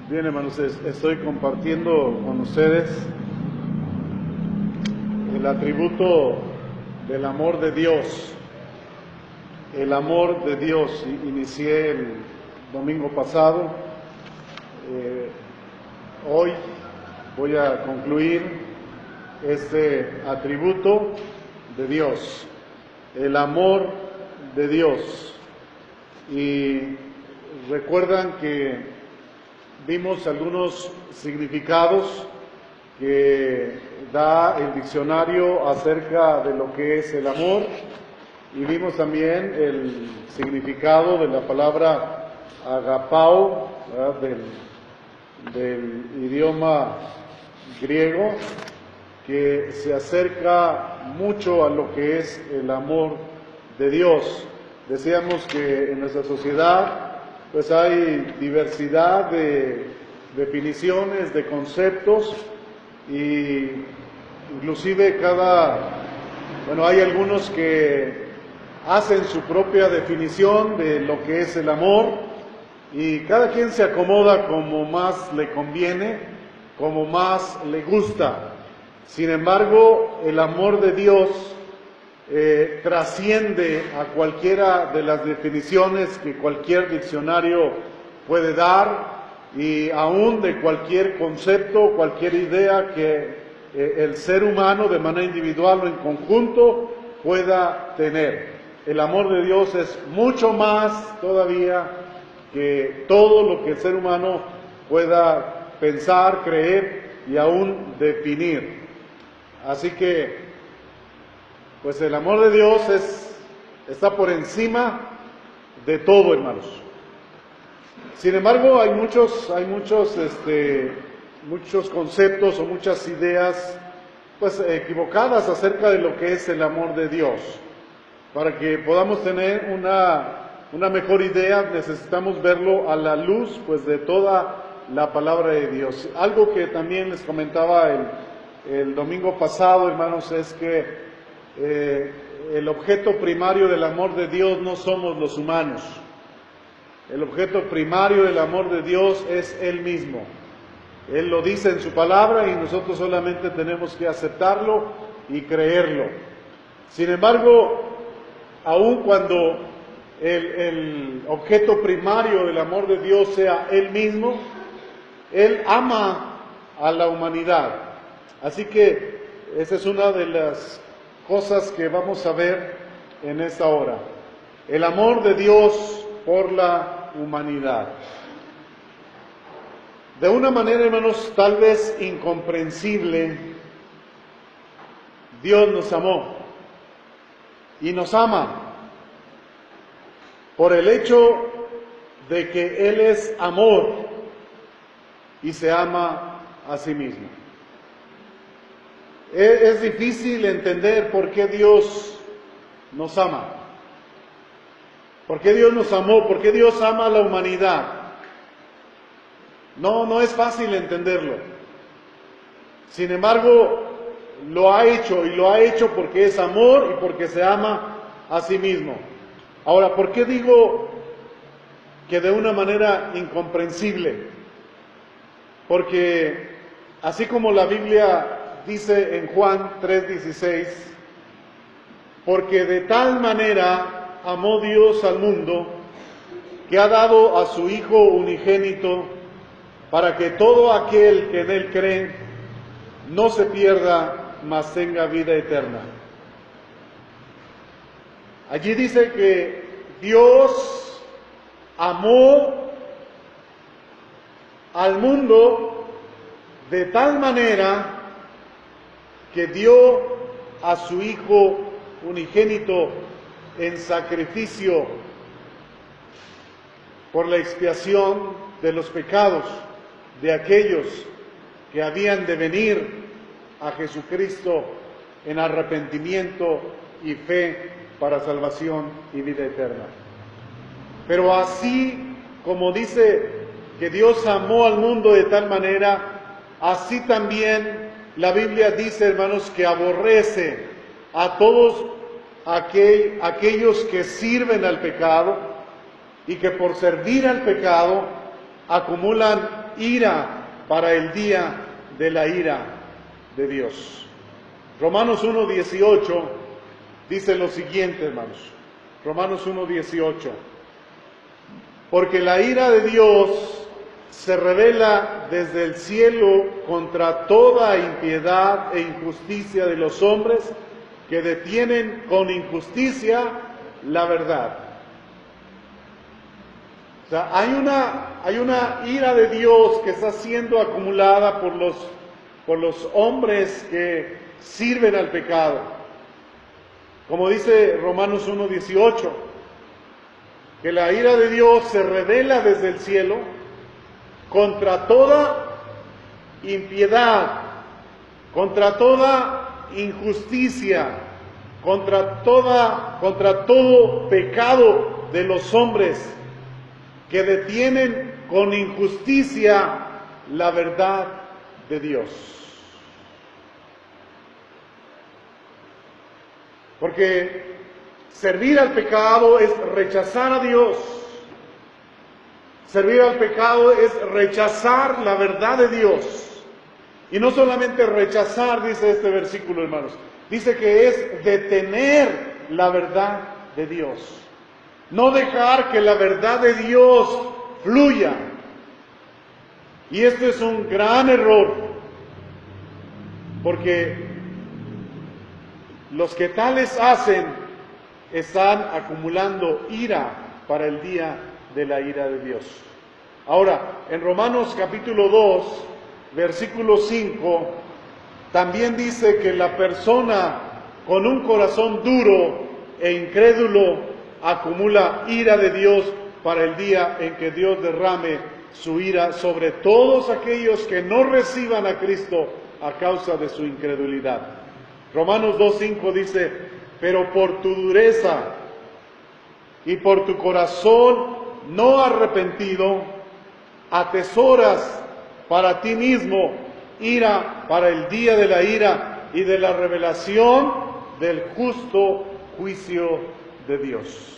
Bien, hermanos, estoy compartiendo con ustedes el atributo del amor de Dios. El amor de Dios. Inicié el domingo pasado. Hoy voy a concluir este atributo de Dios. El amor de Dios. Y recuerdan que vimos algunos significados que da el diccionario acerca de lo que es el amor, y vimos también el significado de la palabra agapao, del idioma griego, que se acerca mucho a lo que es el amor de Dios. Decíamos que en nuestra sociedad pues hay diversidad de definiciones, de conceptos, y inclusive hay algunos que hacen su propia definición de lo que es el amor, y cada quien se acomoda como más le conviene, como más le gusta. Sin embargo, el amor de Dios trasciende a cualquiera de las definiciones que cualquier diccionario puede dar, y aún de cualquier concepto, cualquier idea que el ser humano de manera individual o en conjunto pueda tener. El amor de Dios es mucho más todavía que todo lo que el ser humano pueda pensar, creer y aún definir. Así que pues el amor de Dios está por encima de todo, hermanos. Sin embargo, hay muchos conceptos o muchas ideas pues equivocadas acerca de lo que es el amor de Dios. Para que podamos tener una mejor idea, necesitamos verlo a la luz pues de toda la palabra de Dios. Algo que también les comentaba el domingo pasado, hermanos, es que el objeto primario del amor de Dios no somos los humanos. El objeto primario del amor de Dios es Él mismo. Él lo dice en su palabra y nosotros solamente tenemos que aceptarlo y creerlo. Sin embargo, aun cuando el objeto primario del amor de Dios sea Él mismo, Él ama a la humanidad. Así que esa es una de las cosas que vamos a ver en esta hora. El amor de Dios por la humanidad. De una manera, hermanos, tal vez incomprensible, Dios nos amó y nos ama por el hecho de que Él es amor y se ama a sí mismo. Es difícil entender por qué Dios nos ama, por qué Dios nos amó, por qué Dios ama a la humanidad. No es fácil entenderlo. Sin embargo, lo ha hecho, y lo ha hecho porque es amor y porque se ama a sí mismo. Ahora, ¿por qué digo que de una manera incomprensible? Porque así como la Biblia dice en Juan 3:16, porque de tal manera amó Dios al mundo, que ha dado a su Hijo unigénito, para que todo aquel que en Él cree no se pierda, mas tenga vida eterna. Allí dice que Dios amó al mundo de tal manera que dio a su Hijo unigénito en sacrificio por la expiación de los pecados de aquellos que habían de venir a Jesucristo en arrepentimiento y fe para salvación y vida eterna. Pero así como dice que Dios amó al mundo de tal manera, así también la Biblia dice, hermanos, que aborrece a todos aquellos que sirven al pecado y que por servir al pecado acumulan ira para el día de la ira de Dios. Romanos 1:18 dice lo siguiente, hermanos. Romanos 1:18. Porque la ira de Dios se revela desde el cielo contra toda impiedad e injusticia de los hombres que detienen con injusticia la verdad. O sea, hay una ira de Dios que está siendo acumulada por los hombres que sirven al pecado. Como dice Romanos 1:18, que la ira de Dios se revela desde el cielo contra toda impiedad, contra toda injusticia, contra todo pecado de los hombres que detienen con injusticia la verdad de Dios. Porque servir al pecado es rechazar a Dios. Servir al pecado es rechazar la verdad de Dios. Y no solamente rechazar, dice este versículo, hermanos, dice que es detener la verdad de Dios. No dejar que la verdad de Dios fluya. Y este es un gran error, porque los que tales hacen están acumulando ira para el día de la ira de Dios. Ahora, en Romanos capítulo 2, versículo 5, también dice que la persona con un corazón duro e incrédulo acumula ira de Dios para el día en que Dios derrame su ira sobre todos aquellos que no reciban a Cristo a causa de su incredulidad. Romanos 2:5 dice: pero por tu dureza y por tu corazón no arrepentido, atesoras para ti mismo ira para el día de la ira y de la revelación del justo juicio de Dios.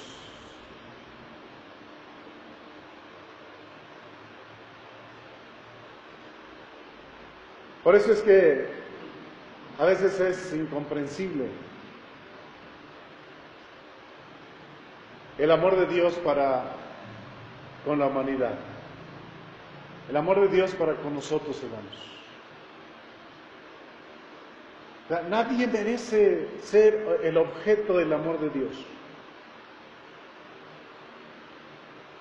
Por eso es que a veces es incomprensible el amor de Dios para con la humanidad, el amor de Dios para con nosotros, hermanos. Nadie merece ser el objeto del amor de Dios.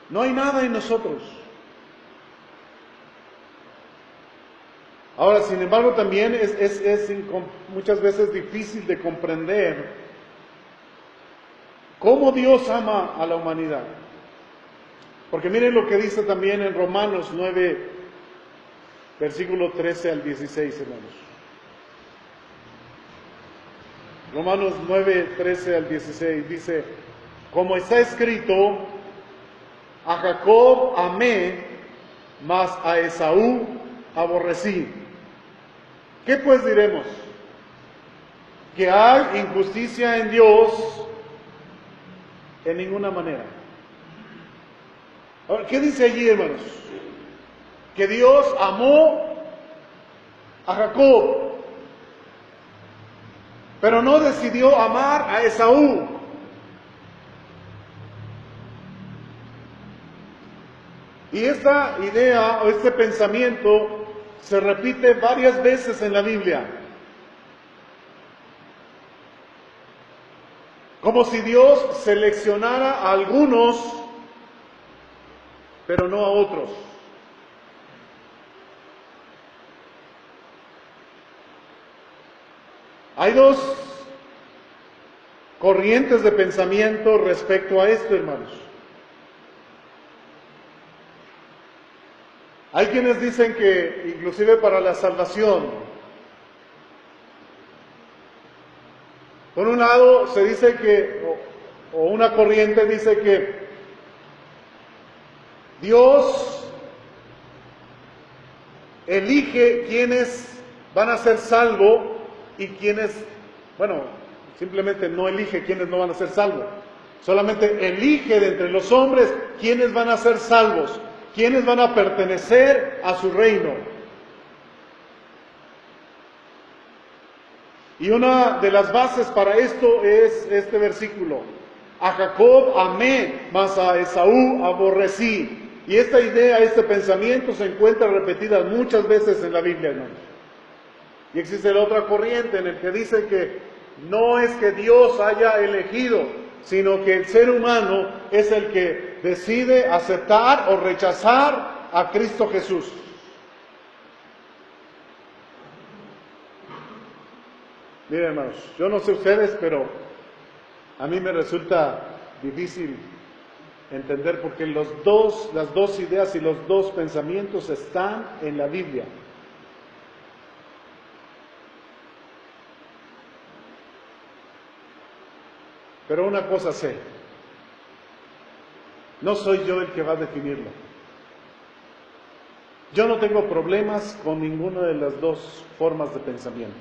No hay nada en nosotros. Ahora, sin embargo, también es muchas veces difícil de comprender cómo Dios ama a la humanidad. Porque miren lo que dice también en Romanos 9, versículo 13 al 16, hermanos. Romanos 9, 13 al 16 dice: como está escrito, a Jacob amé, mas a Esaú aborrecí. ¿Qué pues diremos? ¿Que hay injusticia en Dios? En ninguna manera. Ahora, ¿qué dice allí, hermanos? Que Dios amó a Jacob, pero no decidió amar a Esaú. Y esta idea o este pensamiento se repite varias veces en la Biblia. Como si Dios seleccionara a algunos, pero no a otros. Hay dos corrientes de pensamiento respecto a esto, hermanos. Hay quienes dicen que inclusive para la salvación, por un lado se dice que, o una corriente dice que Dios elige quienes van a ser salvos y quienes, bueno, simplemente no elige quienes no van a ser salvos. Solamente elige de entre los hombres quienes van a ser salvos, quiénes van a pertenecer a su reino. Y una de las bases para esto es este versículo. A Jacob amé, mas a Esaú aborrecí. Y esta idea, este pensamiento se encuentra repetida muchas veces en la Biblia, hermanos. Y existe la otra corriente en el que dice que no es que Dios haya elegido, sino que el ser humano es el que decide aceptar o rechazar a Cristo Jesús. Miren, hermanos, yo no sé ustedes, pero a mí me resulta difícil entender porque las dos ideas y los dos pensamientos están en la Biblia. Pero una cosa sé, no soy yo el que va a definirlo. Yo no tengo problemas con ninguna de las dos formas de pensamiento.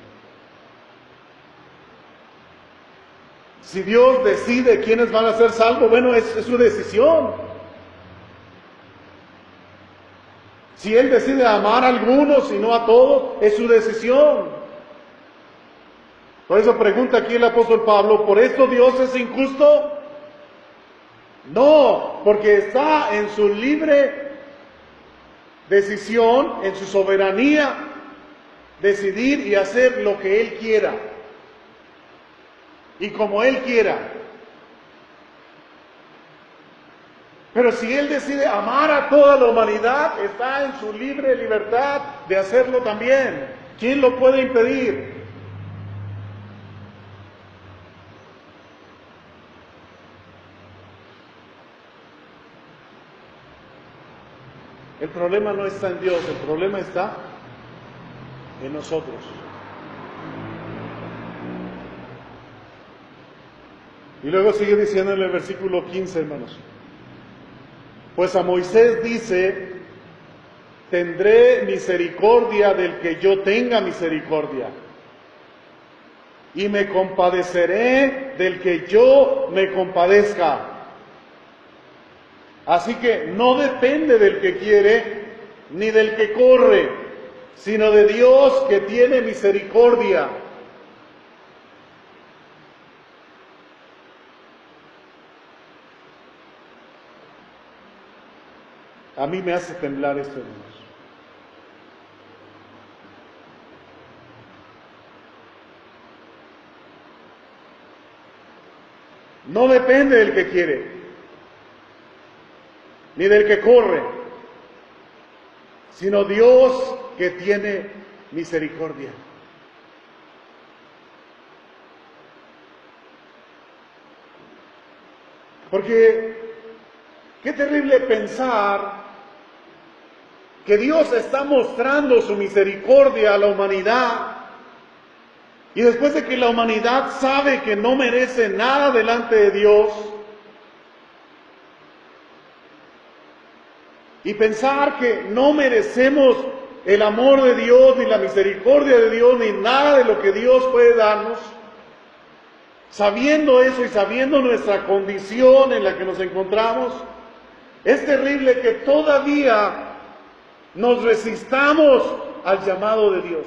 Si Dios decide quiénes van a ser salvos, bueno, es su decisión. Si Él decide amar a algunos y no a todos, es su decisión. Por eso pregunta aquí el apóstol Pablo, ¿por esto Dios es injusto? No, porque está en su libre decisión, en su soberanía, decidir y hacer lo que Él quiera. Y como Él quiera. Pero si Él decide amar a toda la humanidad, está en su libre libertad de hacerlo también. ¿Quién lo puede impedir? El problema no está en Dios, el problema está en nosotros. Y luego sigue diciendo en el versículo 15, hermanos. Pues a Moisés dice, tendré misericordia del que yo tenga misericordia. Y me compadeceré del que yo me compadezca. Así que no depende del que quiere, ni del que corre, sino de Dios que tiene misericordia. A mí me hace temblar esto, hermanos. No depende del que quiere, ni del que corre, sino Dios que tiene misericordia. Porque qué terrible pensar que Dios está mostrando su misericordia a la humanidad y después de que la humanidad sabe que no merece nada delante de Dios, y pensar que no merecemos el amor de Dios, ni la misericordia de Dios, ni nada de lo que Dios puede darnos, sabiendo eso y sabiendo nuestra condición en la que nos encontramos, es terrible que todavía nos resistamos al llamado de Dios.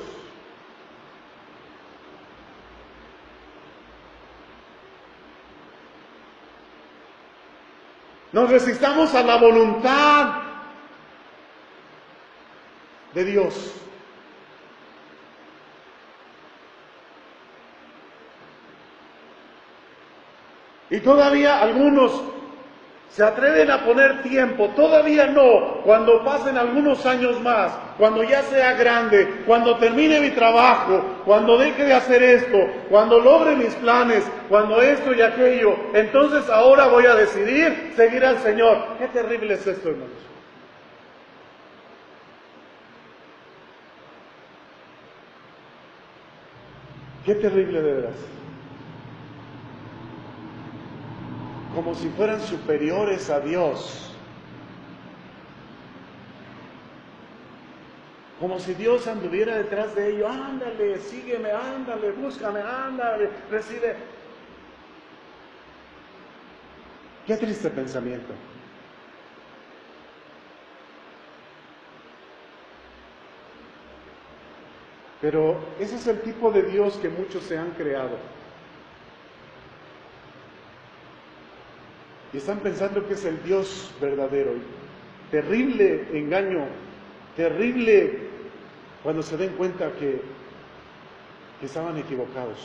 Nos resistamos a la voluntad de Dios. Y todavía algunos se atreven a poner tiempo, todavía no, cuando pasen algunos años más, cuando ya sea grande, cuando termine mi trabajo, cuando deje de hacer esto, cuando logre mis planes, cuando esto y aquello, entonces ahora voy a decidir seguir al Señor. Qué terrible es esto, hermanos. Qué terrible de veras. Como si fueran superiores a Dios. Como si Dios anduviera detrás de ellos. Ándale, sígueme, ándale, búscame, ándale, recibe. Qué triste pensamiento. Pero ese es el tipo de Dios que muchos se han creado. Y están pensando que es el Dios verdadero. Terrible engaño, terrible cuando se den cuenta que estaban equivocados.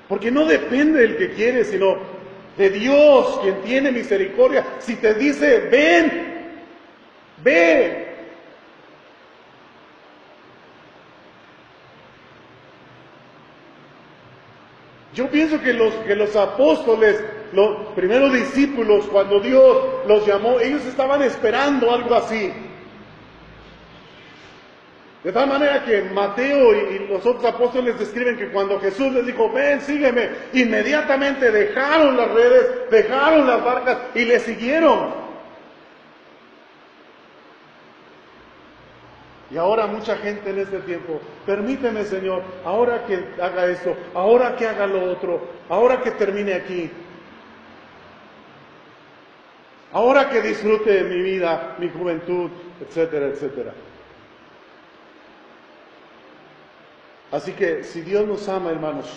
Porque no depende del que quiere, sino de Dios, quien tiene misericordia. Si te dice, ven, ve. Yo pienso que los apóstoles, los primeros discípulos, cuando Dios los llamó, ellos estaban esperando algo así. De tal manera que Mateo y los otros apóstoles describen que cuando Jesús les dijo, ven, sígueme, inmediatamente dejaron las redes, dejaron las barcas y le siguieron. Y ahora mucha gente en este tiempo, permíteme Señor, ahora que haga esto, ahora que haga lo otro, ahora que termine aquí, ahora que disfrute de mi vida, mi juventud, etcétera, etcétera. Así que si Dios nos ama, hermanos,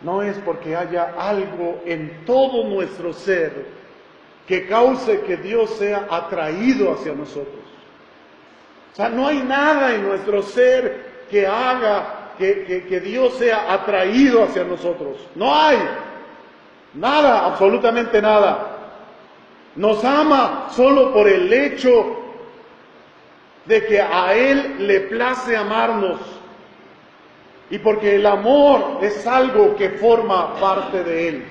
no es porque haya algo en todo nuestro ser que cause que Dios sea atraído hacia nosotros. O sea, no hay nada en nuestro ser que haga que Dios sea atraído hacia nosotros. No hay. Nada, absolutamente nada. Nos ama solo por el hecho de que a Él le place amarnos. Y porque el amor es algo que forma parte de Él.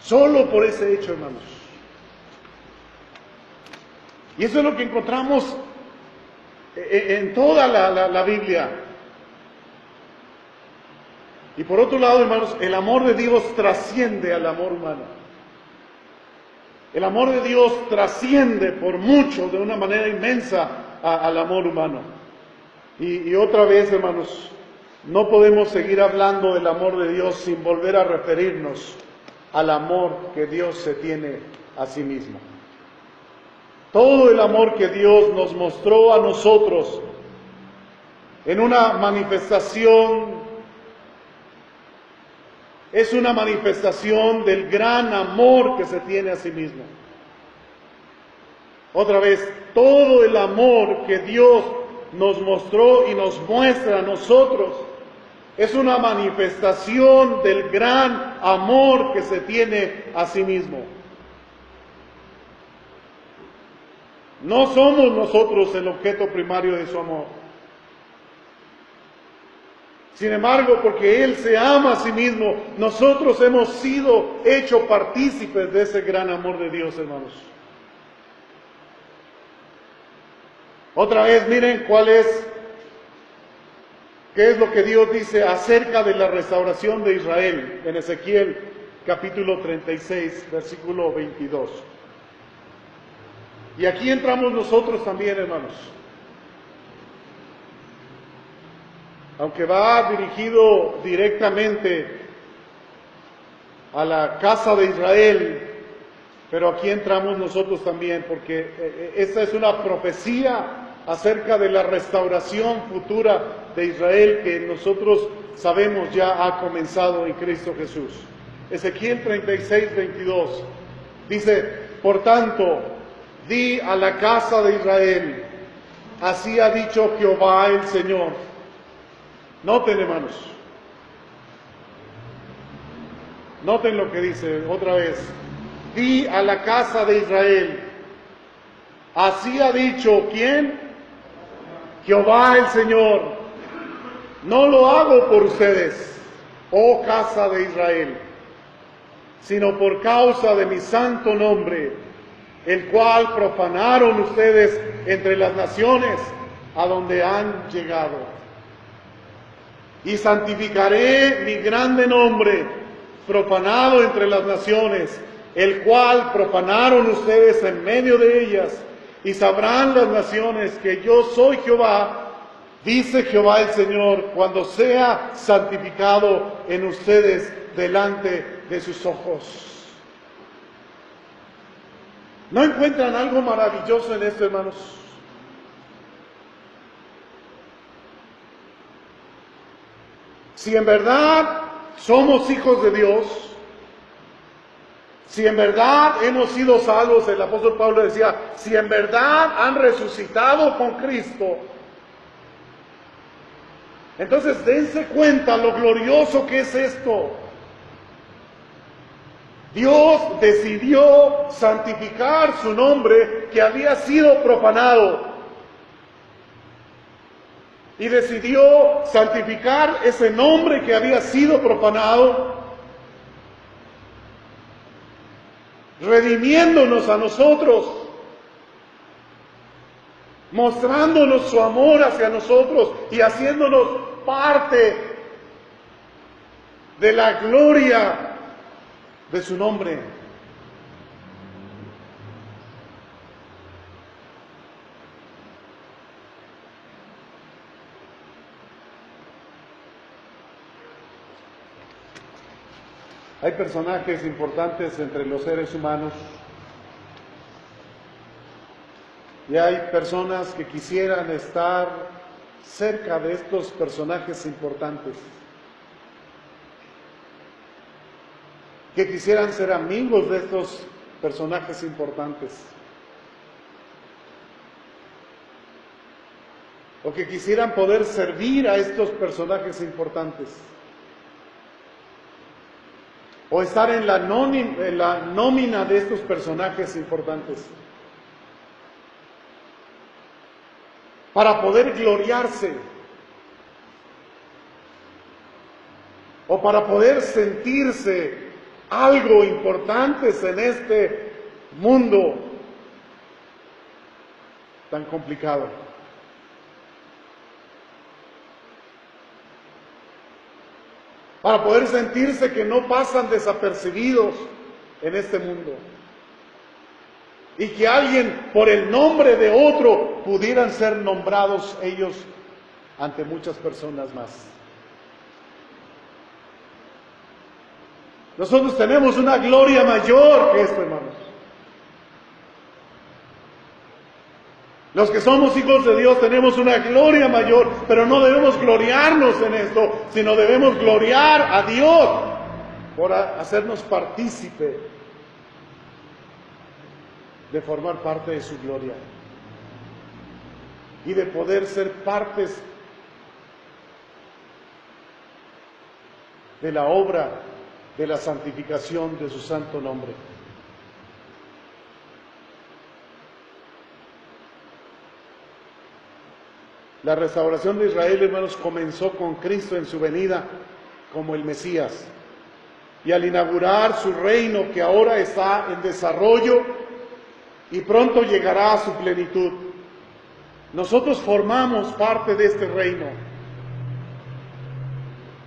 Solo por ese hecho, hermanos. Y eso es lo que encontramos en toda la Biblia. Y por otro lado, hermanos, el amor de Dios trasciende al amor humano. El amor de Dios trasciende por mucho, de una manera inmensa, al amor humano. Y otra vez, hermanos, no podemos seguir hablando del amor de Dios sin volver a referirnos al amor que Dios se tiene a sí mismo. Todo el amor que Dios nos mostró a nosotros en una manifestación, es una manifestación del gran amor que se tiene a sí mismo. Otra vez, todo el amor que Dios nos mostró y nos muestra a nosotros es una manifestación del gran amor que se tiene a sí mismo. No somos nosotros el objeto primario de su amor. Sin embargo, porque Él se ama a sí mismo, nosotros hemos sido hechos partícipes de ese gran amor de Dios, hermanos. Otra vez, miren qué es lo que Dios dice acerca de la restauración de Israel en Ezequiel capítulo 36, versículo 22. Y aquí entramos nosotros también, hermanos. Aunque va dirigido directamente a la casa de Israel, pero aquí entramos nosotros también, porque esta es una profecía acerca de la restauración futura de Israel que nosotros sabemos ya ha comenzado en Cristo Jesús. Ezequiel 36, 22 dice, por tanto, di a la casa de Israel, así ha dicho Jehová el Señor. Noten, hermanos. Noten lo que dice otra vez. Di a la casa de Israel, así ha dicho, ¿quién? Jehová el Señor. No lo hago por ustedes, oh casa de Israel, sino por causa de mi santo nombre, el cual profanaron ustedes entre las naciones a donde han llegado. Y santificaré mi grande nombre, profanado entre las naciones, el cual profanaron ustedes en medio de ellas, y sabrán las naciones que yo soy Jehová, dice Jehová el Señor, cuando sea santificado en ustedes delante de sus ojos. ¿No encuentran algo maravilloso en esto, hermanos? Si en verdad somos hijos de Dios, si en verdad hemos sido salvos, el apóstol Pablo decía, si en verdad han resucitado con Cristo, entonces dense cuenta lo glorioso que es esto. Dios decidió santificar su nombre que había sido profanado. Y decidió santificar ese nombre que había sido profanado, redimiéndonos a nosotros, mostrándonos su amor hacia nosotros y haciéndonos parte de la gloria de su nombre. Hay personajes importantes entre los seres humanos y hay personas que quisieran estar cerca de estos personajes importantes, que quisieran ser amigos de estos personajes importantes, o que quisieran poder servir a estos personajes importantes, o estar en la nómina de estos personajes importantes, para poder gloriarse, o para poder sentirse algo importantes en este mundo tan complicado. Para poder sentirse que no pasan desapercibidos en este mundo. Y que alguien, por el nombre de otro, pudieran ser nombrados ellos ante muchas personas más. Nosotros tenemos una gloria mayor que esto, hermanos. Los que somos hijos de Dios tenemos una gloria mayor, pero no debemos gloriarnos en esto, sino debemos gloriar a Dios por hacernos partícipe de formar parte de su gloria y de poder ser partes de la obra de la santificación de su santo nombre. La restauración de Israel, hermanos, comenzó con Cristo en su venida como el Mesías. Y al inaugurar su reino, que ahora está en desarrollo y pronto llegará a su plenitud, nosotros formamos parte de este reino.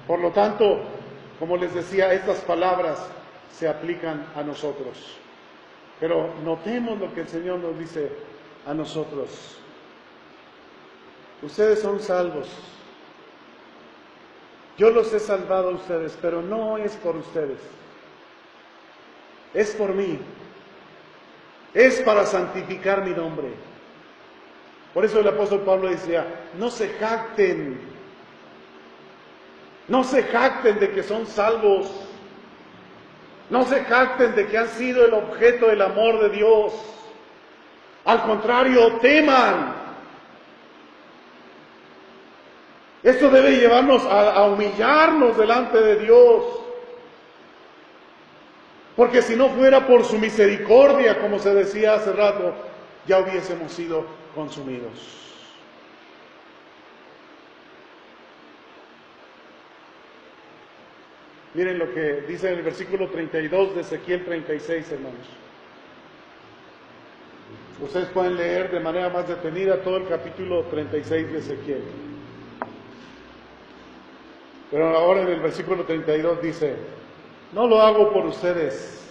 Por lo tanto, como les decía, estas palabras se aplican a nosotros. Pero notemos lo que el Señor nos dice a nosotros. Ustedes son salvos. Yo los he salvado a ustedes, pero no es por ustedes. Es por mí. Es para santificar mi nombre. Por eso el apóstol Pablo decía, no se jacten. No se jacten de que son salvos. No se jacten de que han sido el objeto del amor de Dios. Al contrario, teman. Esto debe llevarnos a humillarnos delante de Dios. Porque si no fuera por su misericordia, como se decía hace rato, ya hubiésemos sido consumidos. Miren lo que dice en el versículo 32 de Ezequiel 36, hermanos. Ustedes pueden leer de manera más detenida todo el capítulo 36 de Ezequiel. Pero ahora en el versículo 32 dice, no lo hago por ustedes.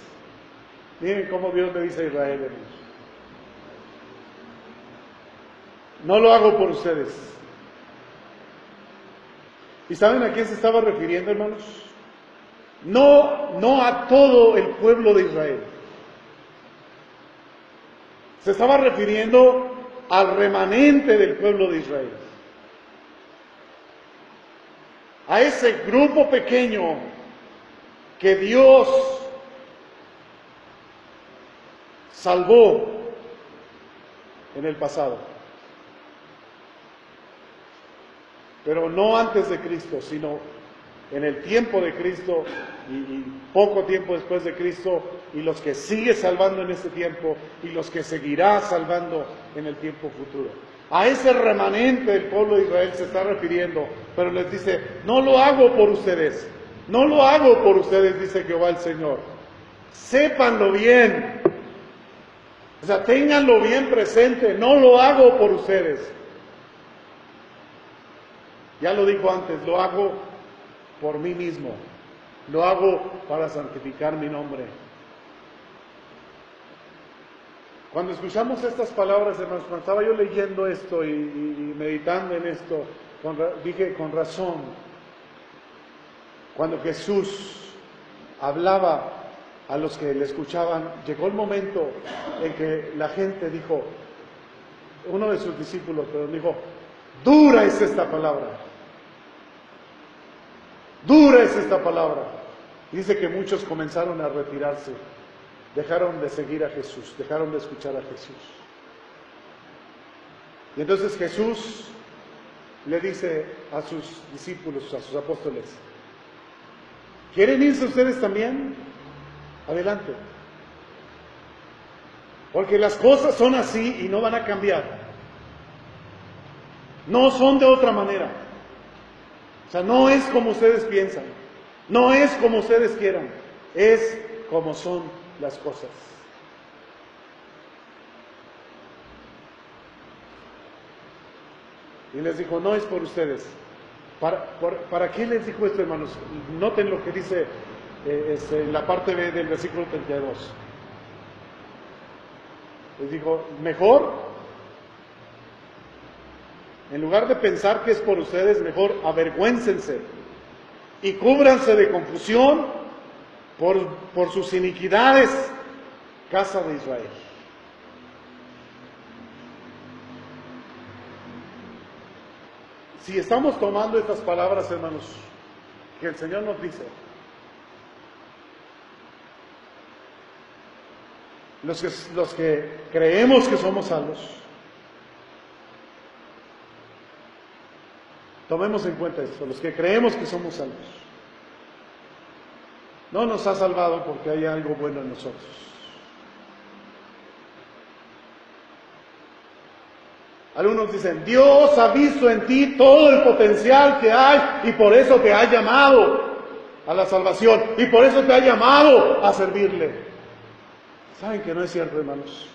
Miren cómo Dios le dice a Israel, hermanos. No lo hago por ustedes. ¿Y saben a quién se estaba refiriendo, hermanos? No a todo el pueblo de Israel. Se estaba refiriendo al remanente del pueblo de Israel. A ese grupo pequeño que Dios salvó en el pasado. Pero no antes de Cristo, sino en el tiempo de Cristo y poco tiempo después de Cristo, y los que sigue salvando en este tiempo y los que seguirá salvando en el tiempo futuro. A ese remanente del pueblo de Israel se está refiriendo, pero les dice, no lo hago por ustedes, no lo hago por ustedes, dice Jehová el Señor. Sépanlo bien, o sea, ténganlo bien presente, no lo hago por ustedes. Ya lo dijo antes, lo hago por mí mismo, lo hago para santificar mi nombre. Cuando escuchamos estas palabras, hermanos, cuando estaba yo leyendo esto y meditando en esto, dije con razón, cuando Jesús hablaba a los que le escuchaban, llegó el momento en que la gente dijo, uno de sus discípulos, pero dijo, dura es esta palabra. Dura es esta palabra. Dice que muchos comenzaron a retirarse, dejaron de seguir a Jesús, dejaron de escuchar a Jesús. Y entonces Jesús le dice a sus discípulos, a sus apóstoles, ¿quieren irse ustedes también? Adelante. Porque las cosas son así y no van a cambiar. No son de otra manera. O sea, no es como ustedes piensan, no es como ustedes quieran, es como son las cosas. Y les dijo, no es por ustedes. ¿Para qué les dijo esto, hermanos? Noten lo que dice la parte B del versículo 32. Les dijo, mejor, en lugar de pensar que es por ustedes, mejor avergüéncense y cúbranse de confusión por sus iniquidades, casa de Israel. Si estamos tomando estas palabras, hermanos, que el Señor nos dice, los que creemos que somos salvos, tomemos en cuenta esto, los que creemos que somos salvos. No nos ha salvado porque hay algo bueno en nosotros. Algunos dicen, Dios ha visto en ti todo el potencial que hay y por eso te ha llamado a la salvación y por eso te ha llamado a servirle. ¿Saben que no es cierto, hermanos?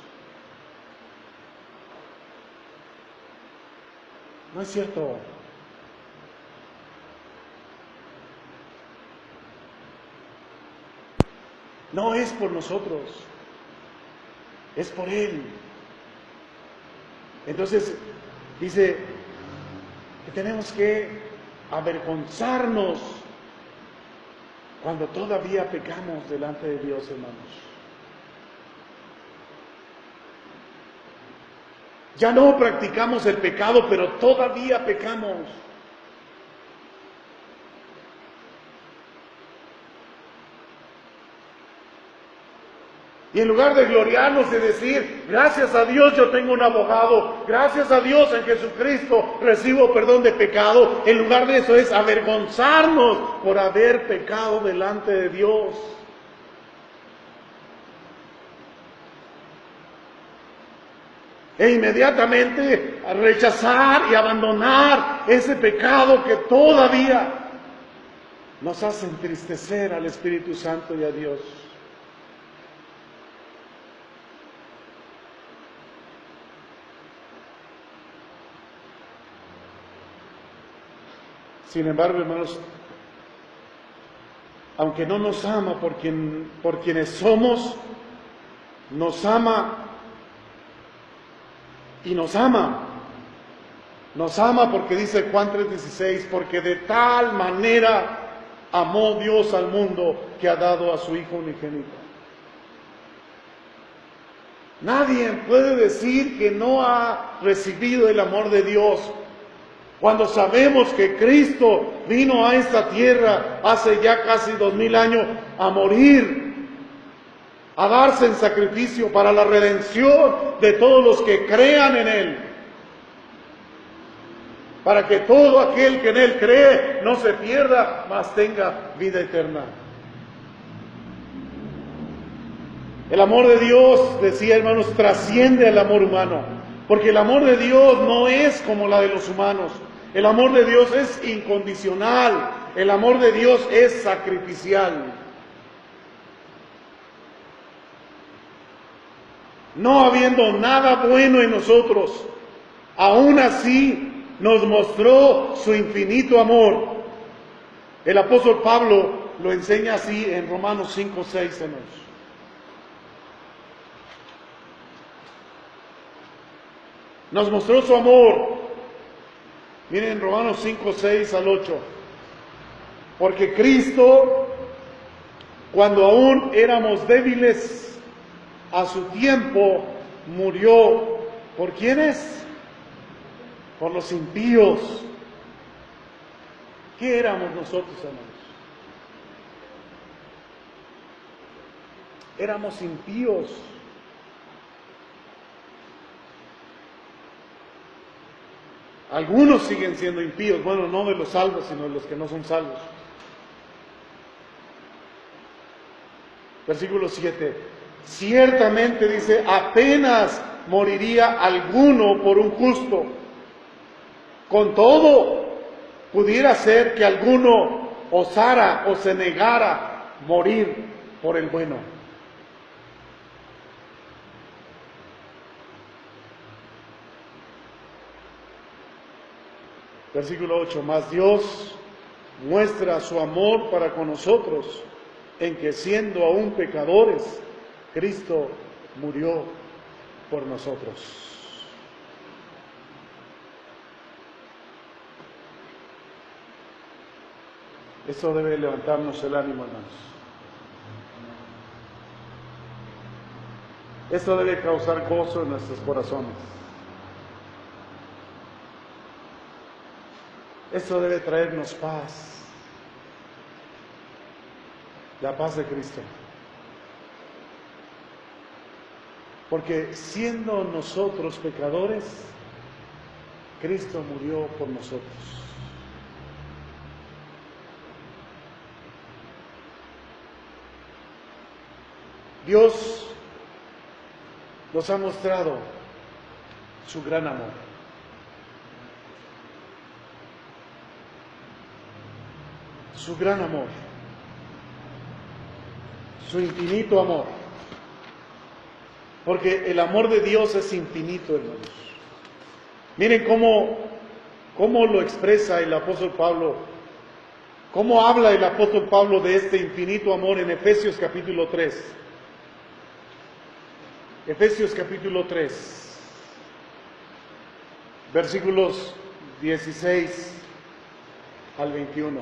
No es cierto. No es por nosotros, es por Él. Entonces, dice que tenemos que avergonzarnos cuando todavía pecamos delante de Dios, hermanos. Ya no practicamos el pecado, pero todavía pecamos. Y en lugar de gloriarnos y decir, gracias a Dios yo tengo un abogado, gracias a Dios en Jesucristo recibo perdón de pecado, en lugar de eso es avergonzarnos por haber pecado delante de Dios. E inmediatamente rechazar y abandonar ese pecado que todavía nos hace entristecer al Espíritu Santo y a Dios. Sin embargo, hermanos, aunque no nos ama por quienes somos, nos ama y nos ama. Nos ama porque dice Juan 3:16, porque de tal manera amó Dios al mundo que ha dado a su Hijo unigénito. Nadie puede decir que no ha recibido el amor de Dios cuando sabemos que Cristo vino a esta tierra hace ya casi 2000 años a morir, a darse en sacrificio para la redención de todos los que crean en Él, para que todo aquel que en Él cree no se pierda, mas tenga vida eterna. El amor de Dios, decía hermanos, trasciende al amor humano, porque el amor de Dios no es como la de los humanos. El amor de Dios es incondicional, el amor de Dios es sacrificial. No habiendo nada bueno en nosotros, aún así nos mostró su infinito amor. El apóstol Pablo lo enseña así en Romanos 5:6, hermanos. Nos mostró su amor. Miren Romanos 5:6 al 8. Porque Cristo, cuando aún éramos débiles, a su tiempo murió. ¿Por quiénes? Por los impíos. ¿Qué éramos nosotros, hermanos? Éramos impíos. Algunos siguen siendo impíos, bueno, no de los salvos, sino de los que no son salvos. Versículo 7. Ciertamente, dice, apenas moriría alguno por un justo. Con todo, pudiera ser que alguno osara o se negara morir por el bueno. Versículo 8, mas Dios muestra su amor para con nosotros, en que siendo aún pecadores, Cristo murió por nosotros. Eso debe levantarnos el ánimo, hermanos. Eso debe causar gozo en nuestros corazones. Eso debe traernos paz, la paz de Cristo. Porque siendo nosotros pecadores, Cristo murió por nosotros. Dios nos ha mostrado su gran amor. Su gran amor, su infinito amor, porque el amor de Dios es infinito, hermanos. Miren cómo lo expresa el apóstol Pablo, cómo habla el apóstol Pablo de este infinito amor en Efesios capítulo 3. Efesios capítulo 3, versículos 16 al 21.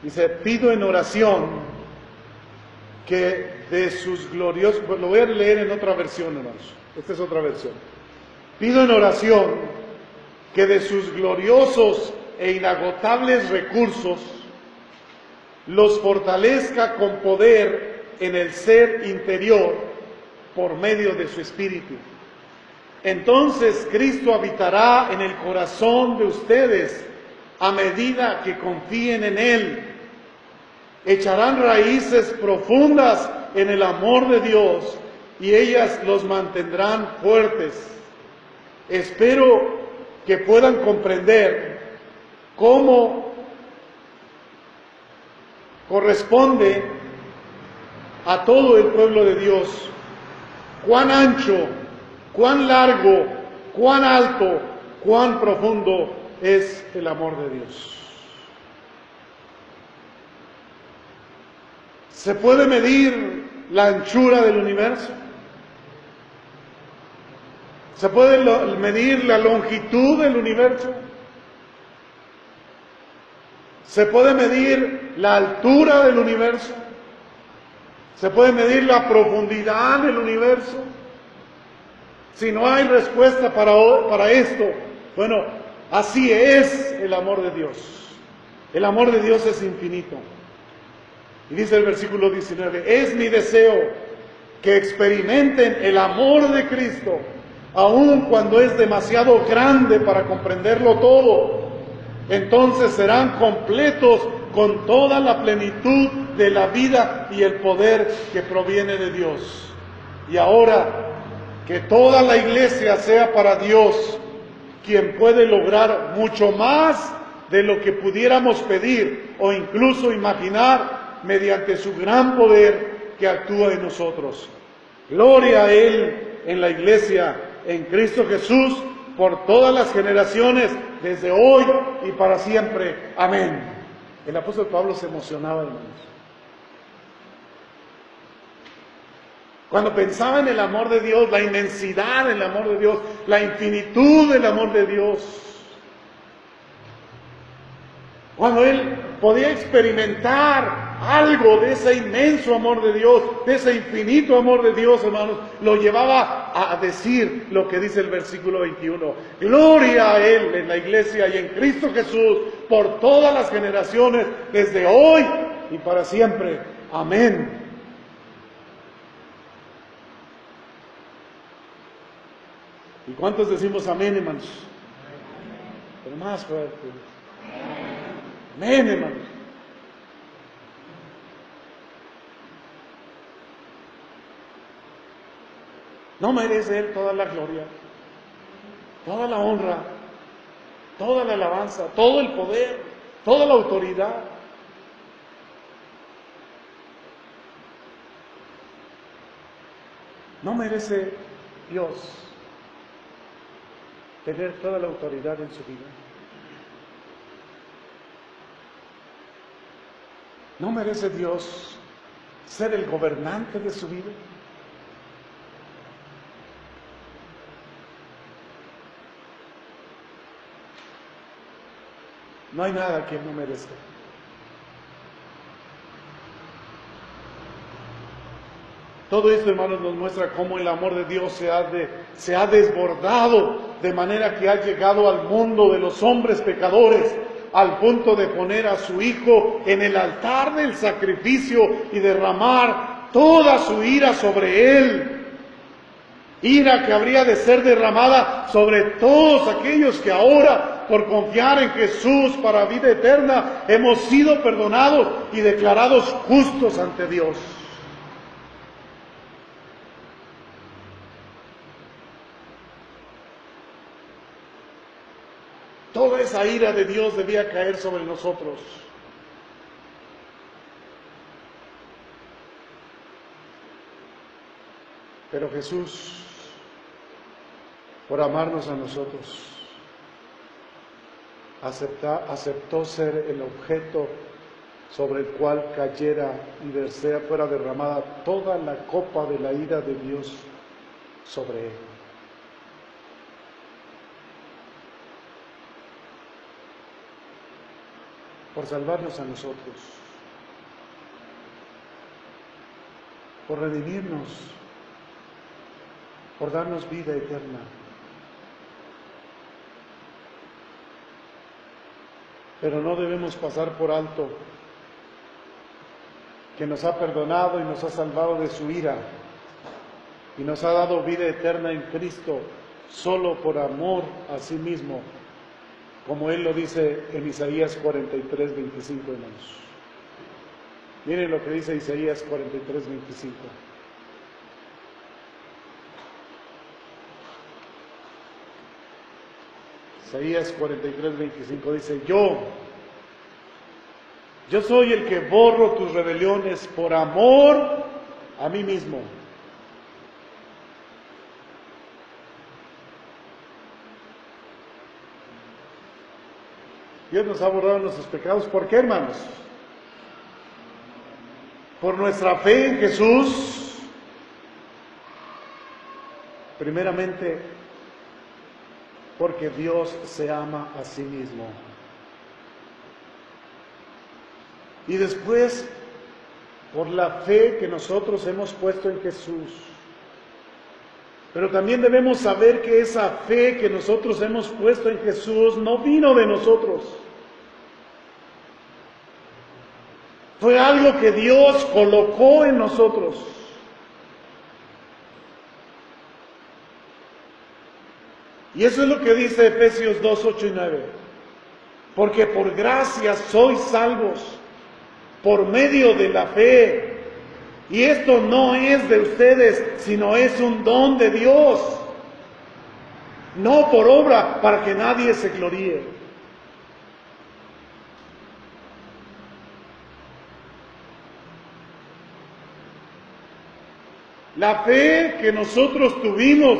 Dice, pido en oración que de sus gloriosos, lo voy a leer en otra versión, hermanos, esta es otra versión. Pido en oración que de sus gloriosos e inagotables recursos los fortalezca con poder en el ser interior por medio de su Espíritu. Entonces Cristo habitará en el corazón de ustedes a medida que confíen en Él. Echarán raíces profundas en el amor de Dios y ellas los mantendrán fuertes. Espero que puedan comprender cómo corresponde a todo el pueblo de Dios, cuán ancho, cuán largo, cuán alto, cuán profundo es el amor de Dios. ¿Se puede medir la anchura del universo? ¿Se puede medir la longitud del universo? ¿Se puede medir la altura del universo? ¿Se puede medir la profundidad del universo? Si no hay respuesta para esto, bueno, así es el amor de Dios. El amor de Dios es infinito. Y dice el versículo 19, es mi deseo que experimenten el amor de Cristo, aun cuando es demasiado grande para comprenderlo todo. Entonces serán completos con toda la plenitud de la vida y el poder que proviene de Dios. Y ahora, que toda la iglesia sea para Dios, quien puede lograr mucho más de lo que pudiéramos pedir o incluso imaginar mediante su gran poder que actúa en nosotros. Gloria a Él en la iglesia, en Cristo Jesús, por todas las generaciones, desde hoy y para siempre. Amén. El apóstol Pablo se emocionaba, hermanos. Cuando pensaba en el amor de Dios, la inmensidad del amor de Dios, la infinitud del amor de Dios. Cuando él podía experimentar algo de ese inmenso amor de Dios, de ese infinito amor de Dios, hermanos, lo llevaba a decir lo que dice el versículo 21. Gloria a Él en la iglesia y en Cristo Jesús por todas las generaciones, desde hoy y para siempre. Amén. ¿Y cuántos decimos amén, hermanos? Pero más fuerte. Amén, hermanos. ¿No merece Él toda la gloria, toda la honra, toda la alabanza, todo el poder, toda la autoridad? ¿No merece Dios tener toda la autoridad en su vida? ¿No merece Dios ser el gobernante de su vida? No hay nada que Él no merezca. Todo esto, hermanos, nos muestra cómo el amor de Dios se ha desbordado, de manera que ha llegado al mundo de los hombres pecadores, al punto de poner a su Hijo en el altar del sacrificio y derramar toda su ira sobre Él. Ira que habría de ser derramada sobre todos aquellos que ahora, por confiar en Jesús para vida eterna, hemos sido perdonados y declarados justos ante Dios. Toda esa ira de Dios debía caer sobre nosotros. Pero Jesús, por amarnos a nosotros, aceptó ser el objeto sobre el cual cayera y fuera derramada toda la copa de la ira de Dios sobre Él. Por salvarnos a nosotros, por redimirnos, por darnos vida eterna. Pero no debemos pasar por alto que nos ha perdonado y nos ha salvado de su ira y nos ha dado vida eterna en Cristo solo por amor a sí mismo, como Él lo dice en Isaías 43, 25, hermanos. Miren lo que dice Isaías 43, 25. Isaías 43, 25 dice, Yo soy el que borro tus rebeliones por amor a mí mismo. Dios nos ha borrado nuestros pecados. ¿Por qué, hermanos? Por nuestra fe en Jesús. Primeramente, porque Dios se ama a sí mismo. Y después, por la fe que nosotros hemos puesto en Jesús. Pero también debemos saber que esa fe que nosotros hemos puesto en Jesús no vino de nosotros. Fue algo que Dios colocó en nosotros. Y eso es lo que dice Efesios 2, 8 y 9. Porque por gracia sois salvos, por medio de la fe. Y esto no es de ustedes, sino es un don de Dios. No por obra, para que nadie se gloríe. La fe que nosotros tuvimos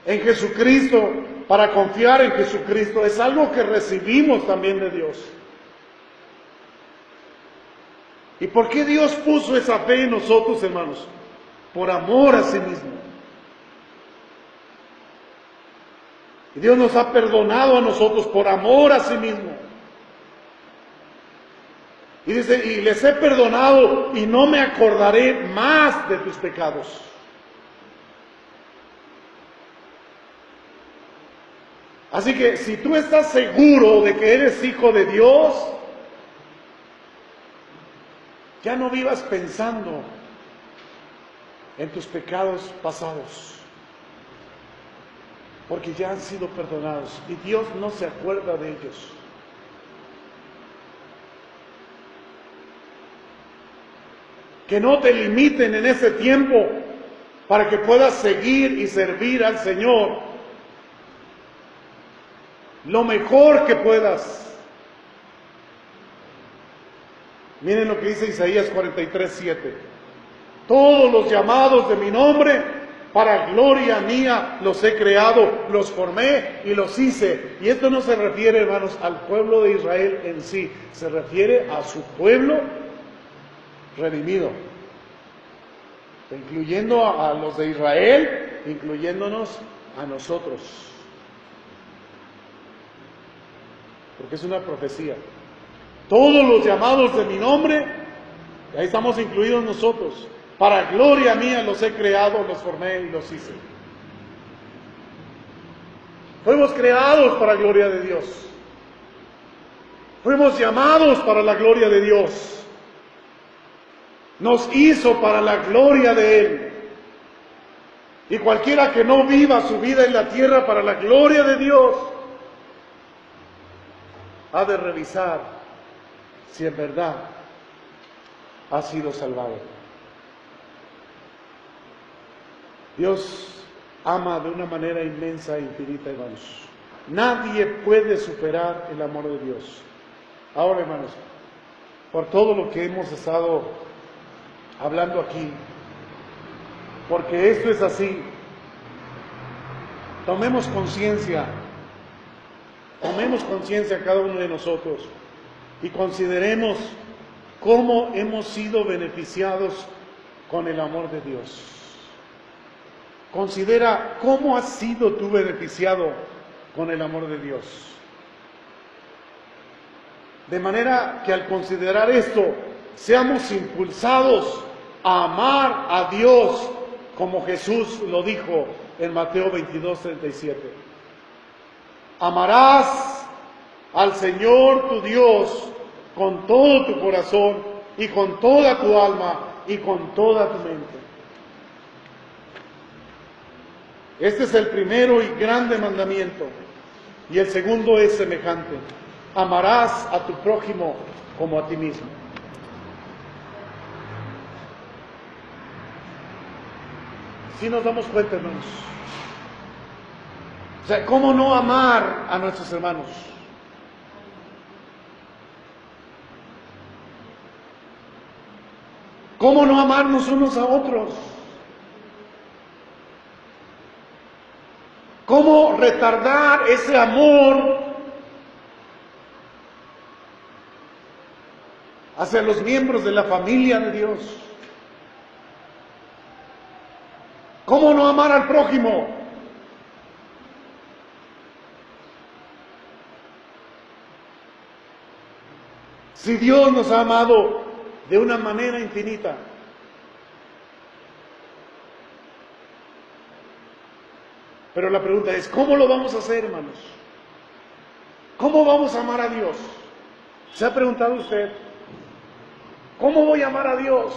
en Jesucristo, para confiar en Jesucristo, es algo que recibimos también de Dios. ¿Y por qué Dios puso esa fe en nosotros, hermanos? Por amor a sí mismo. Y Dios nos ha perdonado a nosotros por amor a sí mismo. Y dice, y les he perdonado y no me acordaré más de tus pecados. Así que si tú estás seguro de que eres hijo de Dios, ya no vivas pensando en tus pecados pasados, porque ya han sido perdonados y Dios no se acuerda de ellos. Que no te limiten en ese tiempo para que puedas seguir y servir al Señor lo mejor que puedas. Miren lo que dice Isaías 43, 7. Todos los llamados de mi nombre, para gloria mía, los he creado, los formé y los hice. Y esto no se refiere, hermanos, al pueblo de Israel en sí, se refiere a su pueblo redimido, incluyendo a los de Israel, incluyéndonos a nosotros, porque es una profecía. Todos los llamados de mi nombre, ahí estamos incluidos nosotros, para gloria mía los he creado, los formé y los hice. Fuimos creados para gloria de Dios, fuimos llamados para la gloria de Dios. Nos hizo para la gloria de Él. Y cualquiera que no viva su vida en la tierra para la gloria de Dios, ha de revisar si en verdad ha sido salvado. Dios ama de una manera inmensa e infinita, hermanos. Nadie puede superar el amor de Dios. Ahora, hermanos, por todo lo que hemos estado hablando aquí, porque esto es así, tomemos conciencia cada uno de nosotros y consideremos cómo hemos sido beneficiados con el amor de Dios. Considera cómo has sido tú beneficiado con el amor de Dios. De manera que al considerar esto, seamos impulsados a amar a Dios como Jesús lo dijo en Mateo 22, 37. Amarás al Señor tu Dios con todo tu corazón y con toda tu alma y con toda tu mente. Este es el primero y grande mandamiento. Y el segundo es semejante. Amarás a tu prójimo como a ti mismo. Si nos damos cuenta, hermanos. O sea, ¿cómo no amar a nuestros hermanos? ¿Cómo no amarnos unos a otros? ¿Cómo retardar ese amor hacia los miembros de la familia de Dios? ¿Cómo no amar al prójimo? Si Dios nos ha amado de una manera infinita. Pero la pregunta es, ¿cómo lo vamos a hacer, hermanos? ¿Cómo vamos a amar a Dios? ¿Se ha preguntado usted? ¿Cómo voy a amar a Dios?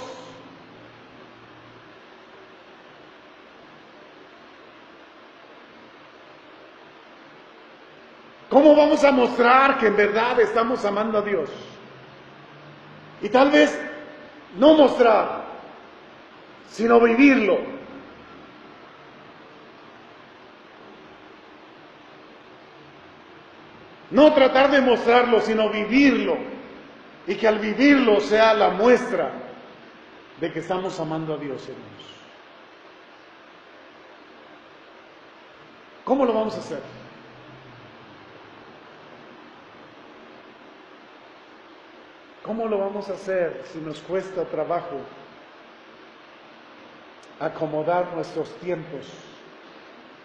¿Cómo vamos a mostrar que en verdad estamos amando a Dios? Y tal vez no mostrar, sino vivirlo. No tratar de mostrarlo, sino vivirlo. Y que al vivirlo sea la muestra de que estamos amando a Dios, hermanos. ¿Cómo lo vamos a hacer? ¿Cómo lo vamos a hacer si nos cuesta trabajo acomodar nuestros tiempos,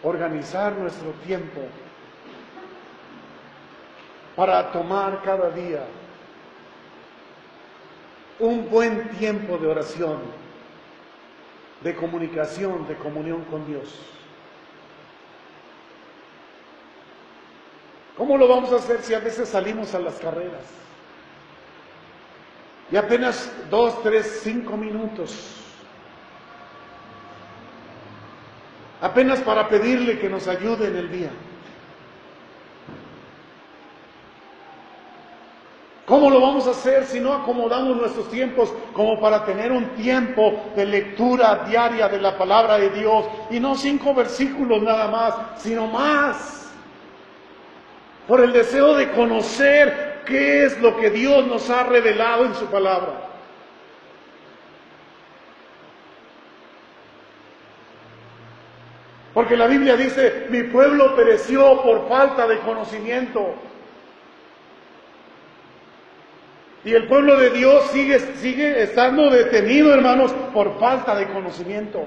organizar nuestro tiempo para tomar cada día un buen tiempo de oración, de comunicación, de comunión con Dios? ¿Cómo lo vamos a hacer si a veces salimos a las carreras? Y apenas 2, 3, 5 minutos, apenas para pedirle que nos ayude en el día. ¿Cómo lo vamos a hacer si no acomodamos nuestros tiempos como para tener un tiempo de lectura diaria de la palabra de Dios? Y no 5 versículos nada más, sino más. Por el deseo de conocer qué es lo que Dios nos ha revelado en su palabra. Porque la Biblia dice, mi pueblo pereció por falta de conocimiento. Y el pueblo de Dios sigue estando detenido, hermanos, por falta de conocimiento.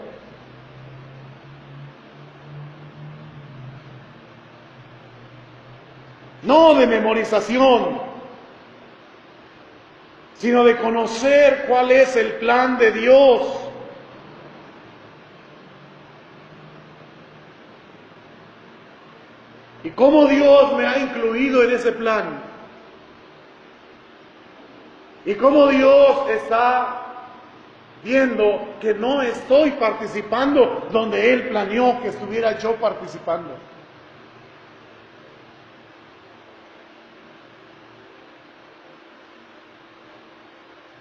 No de memorización, sino de conocer cuál es el plan de Dios. Y cómo Dios me ha incluido en ese plan. Y cómo Dios está viendo que no estoy participando donde Él planeó que estuviera yo participando.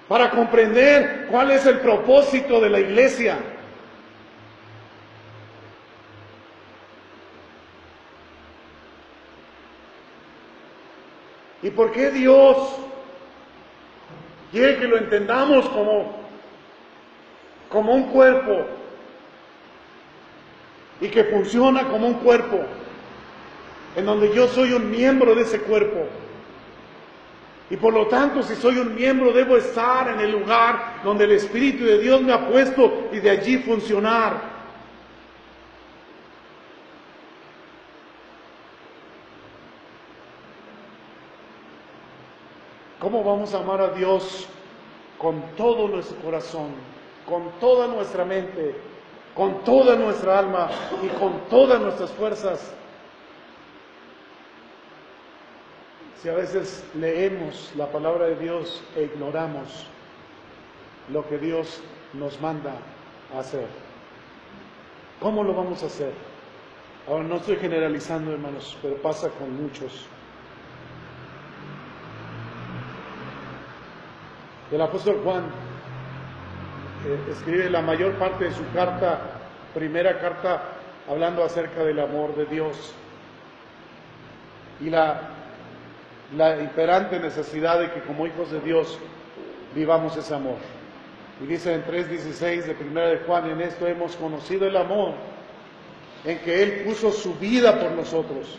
Para comprender cuál es el propósito de la iglesia. ¿Y por qué Dios quiere que lo entendamos como un cuerpo? Y que funciona como un cuerpo, en donde yo soy un miembro de ese cuerpo. Y por lo tanto, si soy un miembro, debo estar en el lugar donde el Espíritu de Dios me ha puesto y de allí funcionar. ¿Cómo vamos a amar a Dios con todo nuestro corazón, con toda nuestra mente, con toda nuestra alma y con todas nuestras fuerzas? Si a veces leemos la palabra de Dios e ignoramos lo que Dios nos manda a hacer. ¿Cómo lo vamos a hacer? Ahora, no estoy generalizando, hermanos, pero pasa con muchos. El apóstol Juan escribe la mayor parte de su carta, primera carta, hablando acerca del amor de Dios y la imperante necesidad de que como hijos de Dios vivamos ese amor. Y dice en 3:16 de primera de Juan, en esto hemos conocido el amor, en que Él puso su vida por nosotros.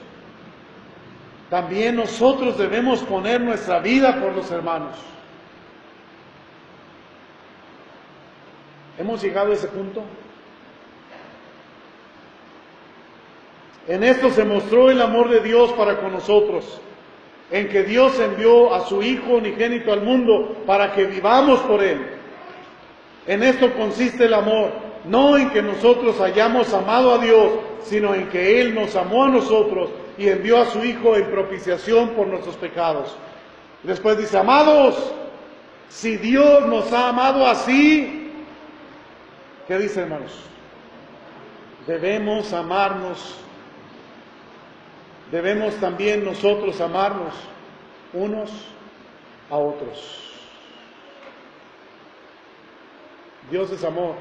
También nosotros debemos poner nuestra vida por los hermanos. ¿Hemos llegado a ese punto? En esto se mostró el amor de Dios para con nosotros, en que Dios envió a su Hijo unigénito al mundo para que vivamos por Él. En esto consiste el amor, no en que nosotros hayamos amado a Dios, sino en que Él nos amó a nosotros y envió a su Hijo en propiciación por nuestros pecados. Después dice, amados, si Dios nos ha amado así, ¿qué dice, hermanos? Debemos amarnos. Debemos también nosotros amarnos unos a otros. Dios es amor.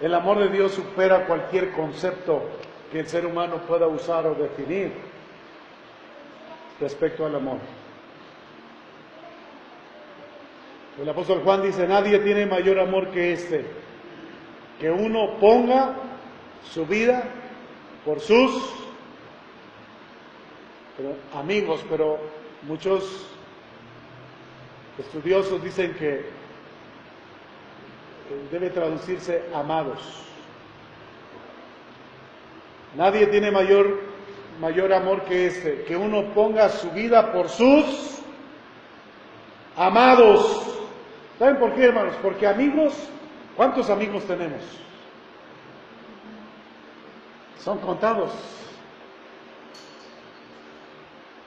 El amor de Dios supera cualquier concepto que el ser humano pueda usar o definir respecto al amor. El apóstol Juan dice, nadie tiene mayor amor que este, que uno ponga su vida por sus amigos, pero muchos estudiosos dicen que debe traducirse amados. Nadie tiene mayor amor que este, que uno ponga su vida por sus amados. ¿Saben por qué, hermanos? Porque amigos, ¿cuántos amigos tenemos? Son contados.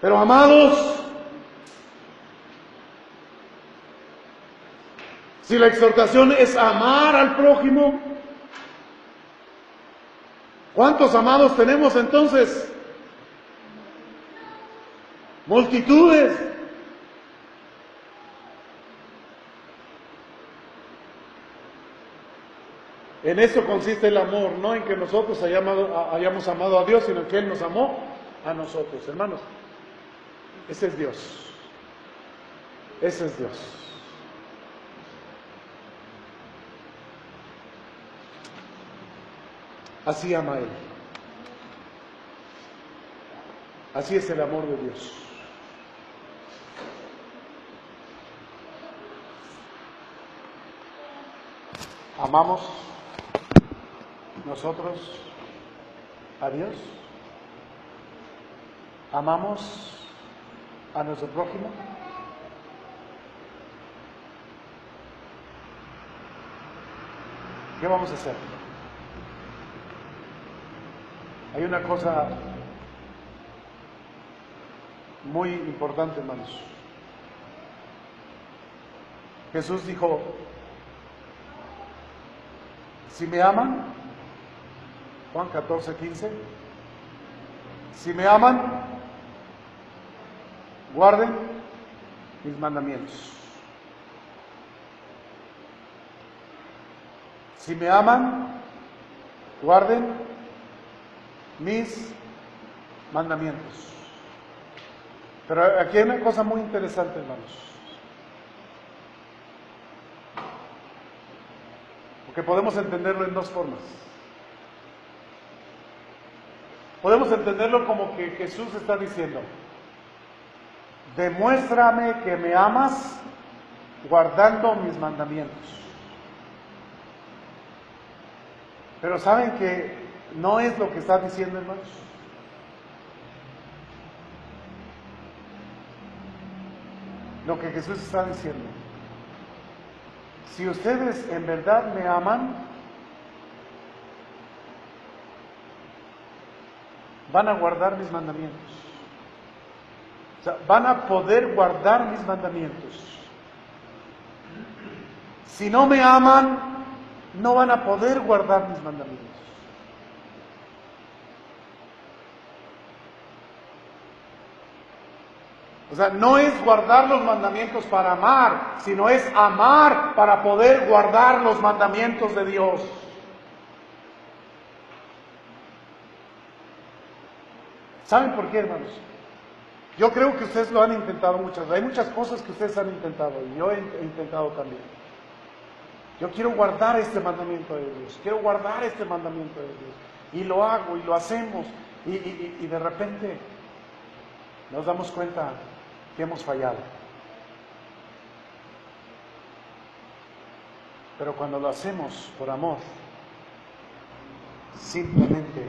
Pero amados, si la exhortación es amar al prójimo, ¿cuántos amados tenemos entonces? Multitudes. En eso consiste el amor, no en que nosotros hayamos amado a Dios, sino en que Él nos amó a nosotros, hermanos. Ese es Dios. Ese es Dios. Así ama Él. Así es el amor de Dios. ¿Amamos nosotros a Dios? ¿Amamos a nuestro prójimo? ¿Qué vamos a hacer? Hay una cosa muy importante, hermanos. Jesús dijo, si me aman, Juan 14:15, si me aman, guarden mis mandamientos. Si me aman, guarden mis mandamientos. Pero aquí hay una cosa muy interesante, hermanos. Porque podemos entenderlo en dos formas. Podemos entenderlo como que Jesús está diciendo, demuéstrame que me amas guardando mis mandamientos. Pero ¿saben que no es lo que está diciendo, hermanos? Lo que Jesús está diciendo. Si ustedes en verdad me aman, van a guardar mis mandamientos. O sea, van a poder guardar mis mandamientos. Si no me aman, no van a poder guardar mis mandamientos. O sea, no es guardar los mandamientos para amar, sino es amar para poder guardar los mandamientos de Dios. ¿Saben por qué, hermanos? Yo creo que ustedes lo han intentado muchas veces. Hay muchas cosas que ustedes han intentado y yo he intentado también. Yo quiero guardar este mandamiento de Dios, quiero guardar este mandamiento de Dios. Y lo hago y lo hacemos y de repente nos damos cuenta que hemos fallado. Pero cuando lo hacemos por amor, simplemente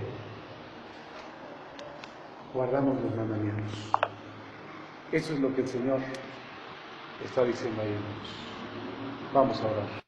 guardamos los mandamientos. Eso es lo que el Señor está diciendo ahí, hermanos. Vamos a orar.